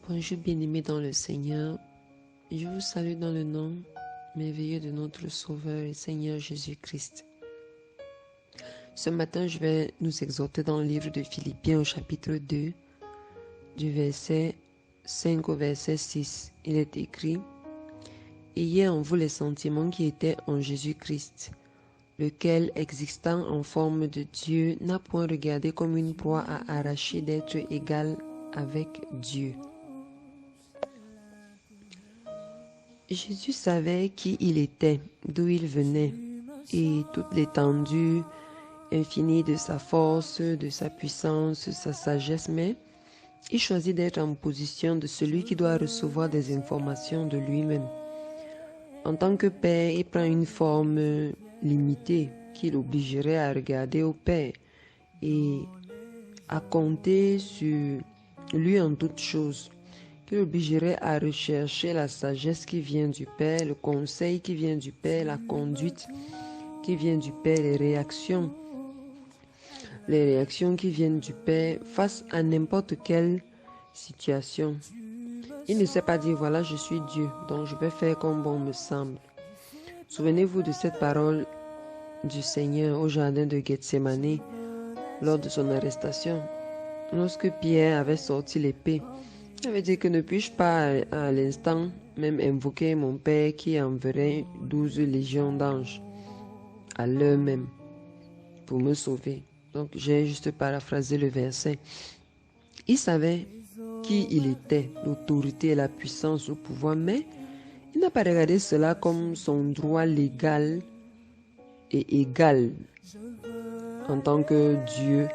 Bonjour bien-aimés dans le Seigneur, je vous salue dans le nom merveilleux de notre Sauveur et Seigneur Jésus-Christ. Ce matin, je vais nous exhorter dans le livre de Philippiens au chapitre 2, du verset 5 au verset 6. Il est écrit « Ayez en vous les sentiments qui étaient en Jésus-Christ, lequel, existant en forme de Dieu, n'a point regardé comme une proie à arracher d'être égal avec Dieu. » Jésus savait qui il était, d'où il venait, et toute l'étendue infinie de sa force, de sa puissance, sa sagesse, mais il choisit d'être en position de celui qui doit recevoir des informations de lui-même. En tant que Père, il prend une forme limitée qui l'obligerait à regarder au Père et à compter sur lui en toutes choses, qui l'obligerait à rechercher la sagesse qui vient du Père, le conseil qui vient du Père, la conduite qui vient du Père, les réactions qui viennent du Père face à n'importe quelle situation. Il ne sait pas dire voilà, je suis Dieu, donc je vais faire comme bon me semble. Souvenez-vous de cette parole du Seigneur au jardin de Gethsémani lors de son arrestation. Lorsque Pierre avait sorti l'épée, il avait dit que ne puis-je pas à l'instant même invoquer mon Père qui enverrait 12 légions d'anges à l'heure même pour me sauver. Donc j'ai juste paraphrasé le verset. Il savait qui il était, l'autorité et la puissance au pouvoir, mais il n'a pas regardé cela comme son droit légal et égal. En tant que Dieu,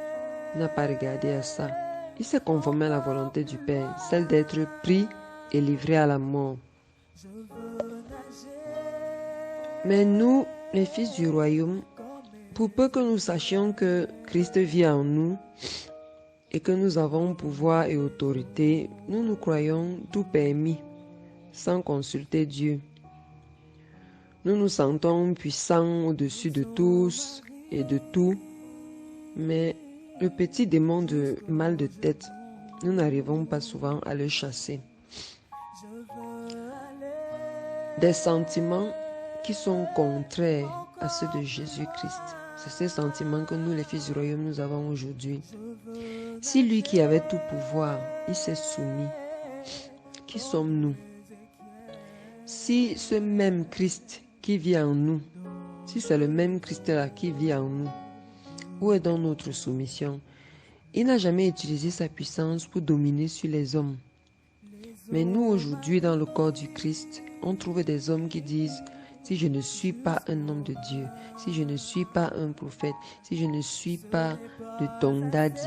il n'a pas regardé à ça. Il s'est conformé à la volonté du Père, celle d'être pris et livré à la mort. Mais nous, les fils du royaume, pour peu que nous sachions que Christ vit en nous et que nous avons pouvoir et autorité, nous nous croyons tout permis, sans consulter Dieu. Nous nous sentons puissants au-dessus de tous et de tout, mais le petit démon de mal de tête, nous n'arrivons pas souvent à le chasser. Des sentiments qui sont contraires à ceux de Jésus-Christ. C'est ces sentiments que nous, les fils du royaume, nous avons aujourd'hui. Si lui qui avait tout pouvoir, il s'est soumis, qui sommes-nous? Si ce même Christ qui vit en nous, si c'est le même Christ-là qui vit en nous, où est donc notre soumission? Il n'a jamais utilisé sa puissance pour dominer sur les hommes. Mais nous, aujourd'hui, dans le corps du Christ, on trouve des hommes qui disent « Si je ne suis pas un homme de Dieu, si je ne suis pas un prophète, si je ne suis pas de ton daddy,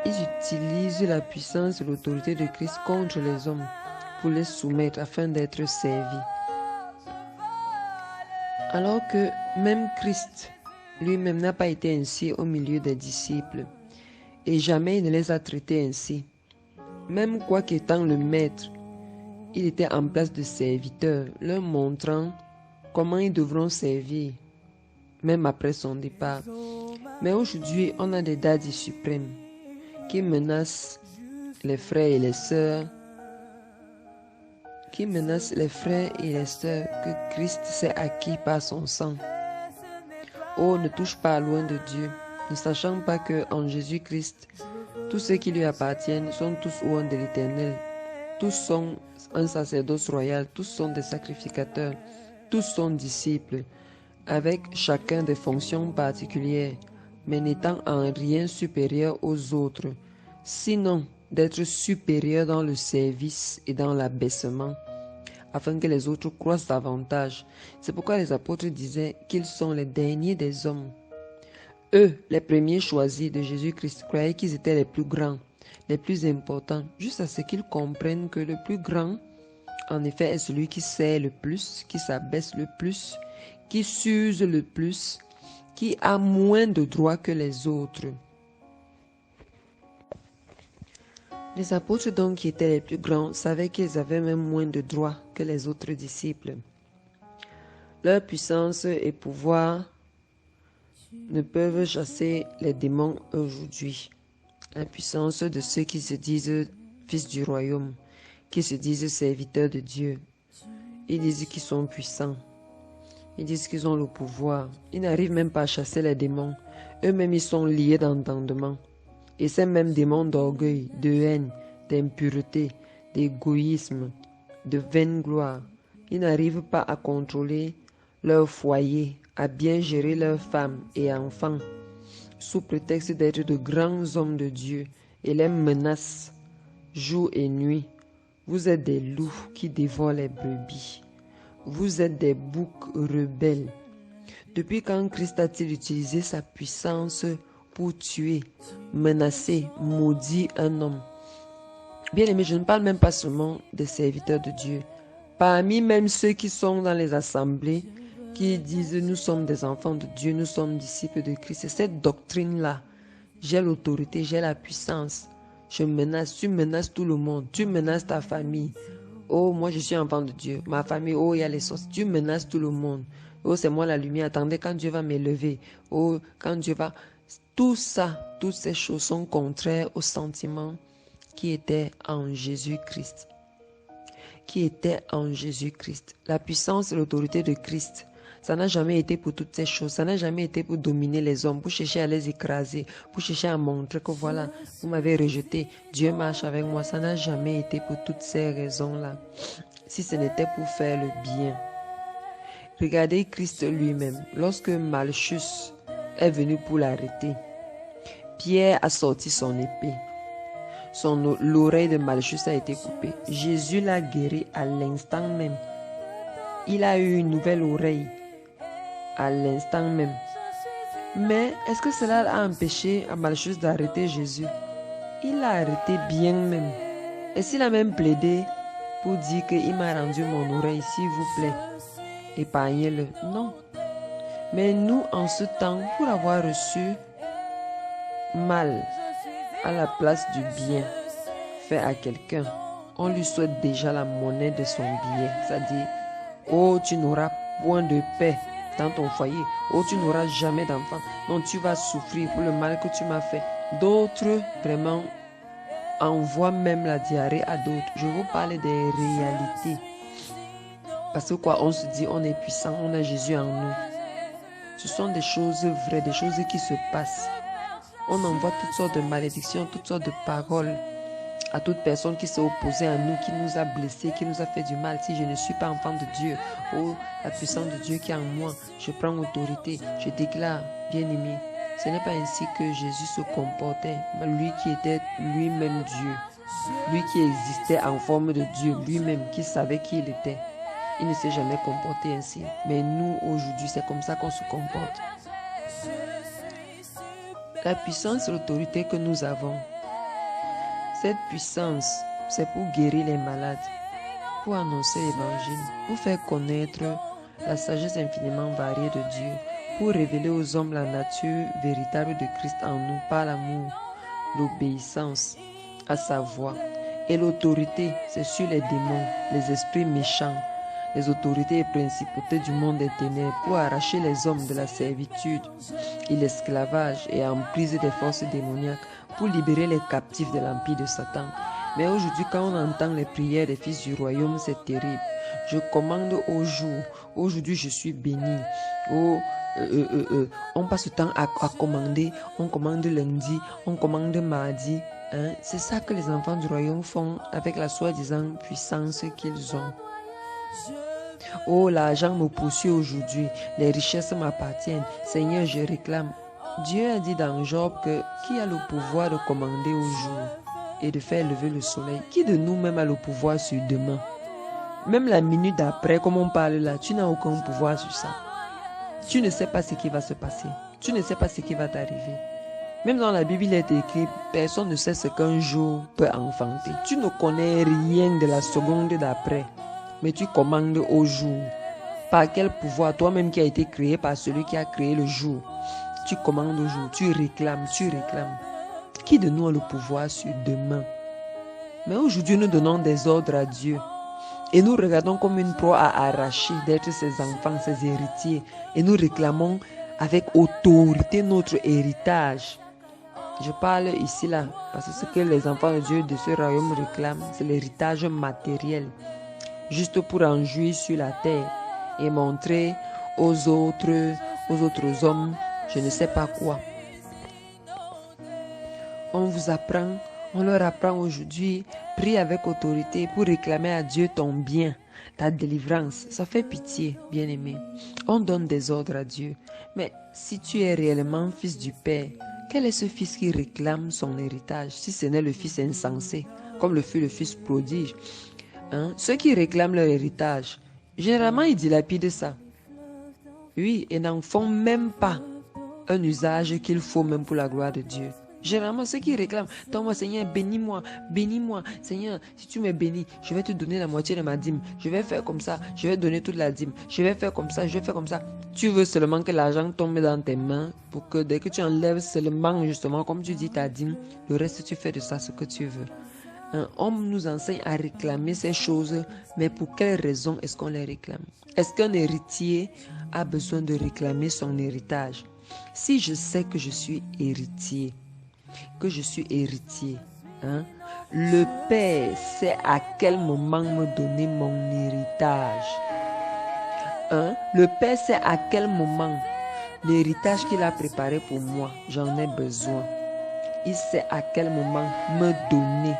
ils utilisent la puissance et l'autorité de Christ contre les hommes pour les soumettre afin d'être servis. Alors que même Christ lui-même n'a pas été ainsi au milieu des disciples et jamais il ne les a traités ainsi. Même quoi qu'étant le maître, il était en place de serviteur, leur montrant comment ils devront servir, même après son départ. Mais aujourd'hui, on a des daddies suprêmes qui menacent les frères et les sœurs, que Christ s'est acquis par son sang. Oh, ne touche pas loin de Dieu, ne sachant pas qu'en Jésus-Christ, tous ceux qui lui appartiennent sont tous oints de l'Éternel. Tous sont un sacerdoce royal, tous sont des sacrificateurs, tous sont disciples, avec chacun des fonctions particulières, mais n'étant en rien supérieur aux autres, sinon d'être supérieur dans le service et dans l'abaissement, afin que les autres croissent davantage. C'est pourquoi les apôtres disaient qu'ils sont les derniers des hommes. Eux, les premiers choisis de Jésus-Christ, croyaient qu'ils étaient les plus grands, les plus importants, juste à ce qu'ils comprennent que le plus grand, en effet, est celui qui sert le plus, qui s'abaisse le plus, qui s'use le plus, qui a moins de droits que les autres. Les apôtres donc qui étaient les plus grands savaient qu'ils avaient même moins de droits que les autres disciples. Leur puissance et pouvoir ne peuvent chasser les démons aujourd'hui. La puissance de ceux qui se disent fils du royaume, qui se disent serviteurs de Dieu. Ils disent qu'ils sont puissants. Ils disent qu'ils ont le pouvoir. Ils n'arrivent même pas à chasser les démons. Eux-mêmes, ils sont liés d'entendement. Et ces mêmes démons d'orgueil, de haine, d'impureté, d'égoïsme, de vaine gloire, ils n'arrivent pas à contrôler leur foyer, à bien gérer leurs femmes et enfants, sous prétexte d'être de grands hommes de Dieu, et les menacent jour et nuit. Vous êtes des loups qui dévorent les brebis. Vous êtes des boucs rebelles. Depuis quand Christ a-t-il utilisé sa puissance pour tuer, menacer, maudire un homme? Bien aimé, je ne parle même pas seulement des serviteurs de Dieu. Parmi même ceux qui sont dans les assemblées, qui disent nous sommes des enfants de Dieu, nous sommes disciples de Christ. C'est cette doctrine-là. J'ai l'autorité, j'ai la puissance. Je menace, tu menaces tout le monde, tu menaces ta famille. Oh, moi je suis enfant de Dieu. Ma famille, oh, il y a les sorciers. Tu menaces tout le monde. Oh, c'est moi la lumière. Attendez quand Dieu va m'élever. Oh, quand Dieu va... Tout ça, toutes ces choses sont contraires aux sentiments qui étaient en Jésus-Christ. Qui étaient en Jésus-Christ. La puissance et l'autorité de Christ, ça n'a jamais été pour toutes ces choses. Ça n'a jamais été pour dominer les hommes, pour chercher à les écraser, pour chercher à montrer que voilà, vous m'avez rejeté, Dieu marche avec moi. Ça n'a jamais été pour toutes ces raisons-là. Si ce n'était pour faire le bien. Regardez Christ lui-même. Lorsque Malchus est venu pour l'arrêter, Pierre a sorti son épée. L'oreille de Malchus a été coupée. Jésus l'a guéri à l'instant même. Il a eu une nouvelle oreille à l'instant même. Mais est-ce que cela a empêché à Malchus d'arrêter Jésus? Il l'a arrêté bien même. Et s'il a même plaidé pour dire qu'il m'a rendu mon oreille, s'il vous plaît, épargnez-le? Non. Mais nous, en ce temps, pour avoir reçu mal à la place du bien fait à quelqu'un, on lui souhaite déjà la monnaie de son billet. C'est-à-dire, oh, tu n'auras point de paix dans ton foyer. Oh, tu n'auras jamais d'enfant. Non, tu vas souffrir pour le mal que tu m'as fait. D'autres, vraiment, envoient même la diarrhée à d'autres. Je vous parle des réalités. Parce que quoi, on se dit, on est puissant, on a Jésus en nous. Ce sont des choses vraies, des choses qui se passent. On envoie toutes sortes de malédictions, toutes sortes de paroles à toute personne qui s'est opposée à nous, qui nous a blessés, qui nous a fait du mal. Si je ne suis pas enfant de Dieu, oh, la puissance de Dieu qui est en moi, je prends autorité, je déclare, bien-aimé, ce n'est pas ainsi que Jésus se comportait. Lui qui était lui-même Dieu, lui qui existait en forme de Dieu, lui-même qui savait qui il était. Il ne s'est jamais comporté ainsi. Mais nous, aujourd'hui, c'est comme ça qu'on se comporte. La puissance et l'autorité que nous avons, cette puissance, c'est pour guérir les malades, pour annoncer l'évangile, pour faire connaître la sagesse infiniment variée de Dieu, pour révéler aux hommes la nature véritable de Christ en nous par l'amour, l'obéissance à sa voix. Et l'autorité, c'est sur les démons, les esprits méchants, les autorités et principautés du monde des ténèbres, pour arracher les hommes de la servitude et l'esclavage et emprise des forces démoniaques, pour libérer les captifs de l'empire de Satan. Mais aujourd'hui, quand on entend les prières des fils du royaume, c'est terrible. Je commande au jour. Aujourd'hui, je suis béni. On passe le temps à commander. On commande lundi, on commande mardi. Hein? C'est ça que les enfants du royaume font avec la soi-disant puissance qu'ils ont. Oh, l'argent me poursuit aujourd'hui. Les richesses m'appartiennent. Seigneur, je réclame. Dieu a dit dans Job que qui a le pouvoir de commander au jour et de faire lever le soleil? Qui de nous-mêmes a le pouvoir sur demain? Même la minute d'après, comme on parle là, tu n'as aucun pouvoir sur ça. Tu ne sais pas ce qui va se passer. Tu ne sais pas ce qui va t'arriver. Même dans la Bible, il est écrit, personne ne sait ce qu'un jour peut enfanter. Tu ne connais rien de la seconde d'après, mais tu commandes au jour. Par quel pouvoir? Toi-même qui as été créé par celui qui a créé le jour. Tu commandes au jour, tu réclames. Qui de nous a le pouvoir sur demain? Mais aujourd'hui, nous donnons des ordres à Dieu. Et nous regardons comme une proie à arracher d'être ses enfants, ses héritiers. Et nous réclamons avec autorité notre héritage. Je parle ici là, parce que ce que les enfants de Dieu de ce royaume réclament, c'est l'héritage matériel, juste pour en jouir sur la terre et montrer aux autres hommes, je ne sais pas quoi. On leur apprend aujourd'hui, prie avec autorité pour réclamer à Dieu ton bien, ta délivrance. Ça fait pitié, bien-aimé. On donne des ordres à Dieu. Mais si tu es réellement fils du Père, quel est ce fils qui réclame son héritage, si ce n'est le fils insensé, comme le fut le fils prodige? Ceux qui réclament leur héritage, généralement ils dilapident ça. Oui, et n'en font même pas un usage qu'il faut même pour la gloire de Dieu. Généralement, ceux qui réclament, donne-moi Seigneur, bénis-moi, Seigneur, si tu me bénis, je vais te donner la moitié de ma dîme, je vais faire comme ça, je vais donner toute la dîme, je vais faire comme ça, je vais faire comme ça. Tu veux seulement que l'argent tombe dans tes mains pour que dès que tu enlèves seulement, justement, comme tu dis ta dîme, le reste tu fais de ça ce que tu veux. Un homme nous enseigne à réclamer ces choses, mais pour quelle raison est-ce qu'on les réclame? Est-ce qu'un héritier a besoin de réclamer son héritage? Si je sais que je suis héritier, le Père sait à quel moment me donner mon héritage. Le Père sait à quel moment l'héritage qu'il a préparé pour moi, j'en ai besoin. Il sait à quel moment me donner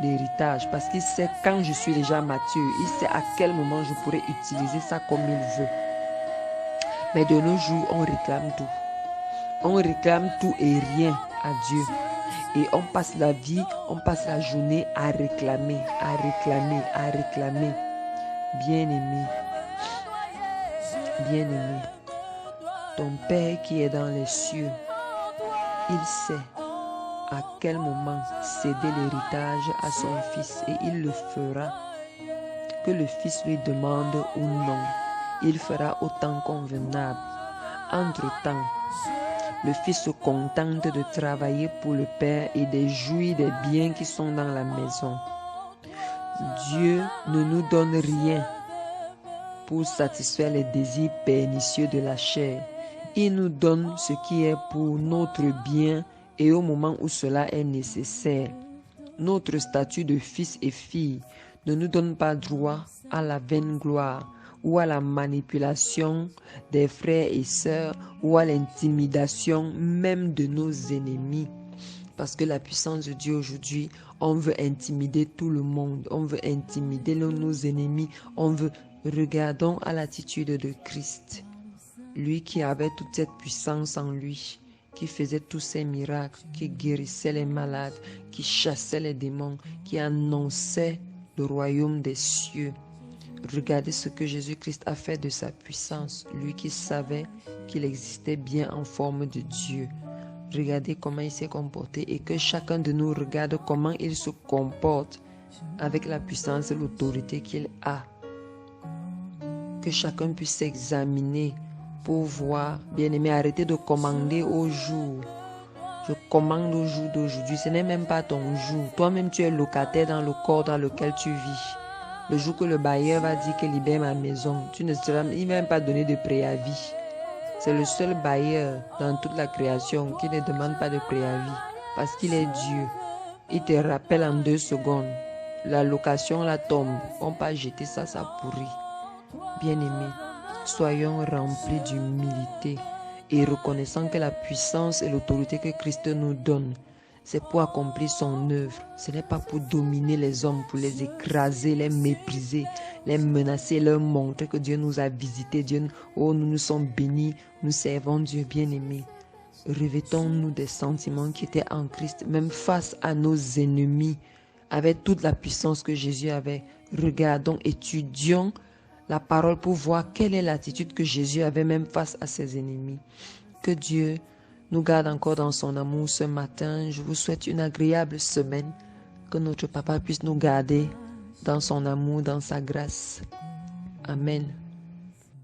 l'héritage, parce qu'il sait quand je suis déjà mature, il sait à quel moment je pourrais utiliser ça comme il veut. Mais de nos jours, on réclame tout. On réclame tout et rien à Dieu. Et on passe la vie, on passe la journée à réclamer. Bien-aimé, ton Père qui est dans les cieux, il sait à quel moment céder l'héritage à son fils et il le fera, que le fils lui demande ou non. Il fera au temps convenable. Entre-temps, le fils se contente de travailler pour le Père et de jouir des biens qui sont dans la maison. Dieu ne nous donne rien pour satisfaire les désirs pernicieux de la chair. Il nous donne ce qui est pour notre bien et au moment où cela est nécessaire. Notre statut de fils et fille ne nous donne pas droit à la vaine gloire ou à la manipulation des frères et sœurs ou à l'intimidation même de nos ennemis. Parce que la puissance de Dieu aujourd'hui, on veut intimider tout le monde, on veut intimider nos ennemis, regardons à l'attitude de Christ. Lui qui avait toute cette puissance en lui, qui faisait tous ces miracles, qui guérissait les malades, qui chassait les démons, qui annonçait le royaume des cieux. Regardez ce que Jésus-Christ a fait de sa puissance, lui qui savait qu'il existait bien en forme de Dieu. Regardez comment il s'est comporté et que chacun de nous regarde comment il se comporte avec la puissance et l'autorité qu'il a. Que chacun puisse s'examiner pour voir, bien-aimé, arrêtez de commander au jour. Je commande au jour d'aujourd'hui, ce n'est même pas ton jour. Toi-même, tu es locataire dans le corps dans lequel tu vis. Le jour que le bailleur va dire qu'il libère ma maison, il ne va même pas donner de préavis. C'est le seul bailleur dans toute la création qui ne demande pas de préavis parce qu'il est Dieu. Il te rappelle en 2 secondes. La location la tombe. On peut jeter ça, ça pourrit. Bien-aimés, soyons remplis d'humilité et reconnaissant que la puissance et l'autorité que Christ nous donne, c'est pour accomplir son œuvre. Ce n'est pas pour dominer les hommes, pour les écraser, les mépriser, les menacer, leur montrer que Dieu nous a visités. Nous nous sommes bénis, nous servons Dieu bien-aimé. Revêtons-nous des sentiments qui étaient en Christ, même face à nos ennemis, avec toute la puissance que Jésus avait. Regardons, étudions la parole pour voir quelle est l'attitude que Jésus avait même face à ses ennemis. Que Dieu nous garde encore dans son amour ce matin. Je vous souhaite une agréable semaine. Que notre Papa puisse nous garder dans son amour, dans sa grâce. Amen.